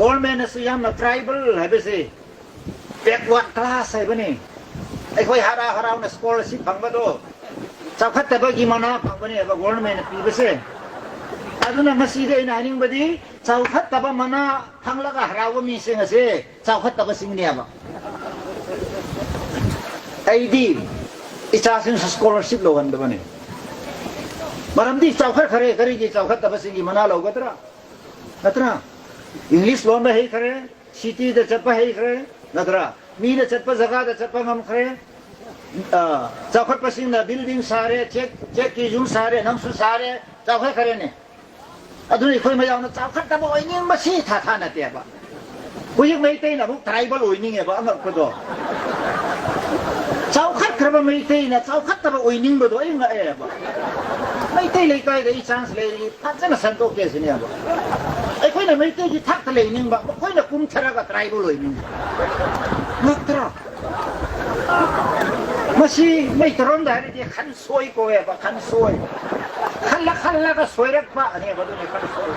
government is yam tribal hai bese backward class hai bani ai khoi hara na scholarship phang ba do chawkhat ta ba gi mana phang bani ba government pi bese aduna masi de ina ning badi chawkhat ta ba mana phang la ga harawa mi sing ase chawkhat ta ba sing ne ba ai di icha sing scholarship lo gan da bani maramdi chawkhat khare kari gi chawkhat ta ba sing gi mana lo gatra natra English loan hai khare city da chapa hai khare natra mi da chapa jaga da chapa ngam khare chawkhat pasing na building sare check ki jung sare namsu sare chawkhat khare ne aduni khoi ma yaw na chawkhat ta ba oining ma si tha na te ba kuyik mai te na bu tribal oining e ba ang ko do chawkhat khare ba mai te na chawkhat ta ba oining ba do ai nga e ba mai te le kai ga I chance le pa chana san to ke sin ya ba ai khoi na mai te ji thak le ning ba khoi na kum thara ga tribal oining natra masih may taron dahil di kan soy ko eh ba kan soy kan la ka soy rak pa ani ba do ni kan soy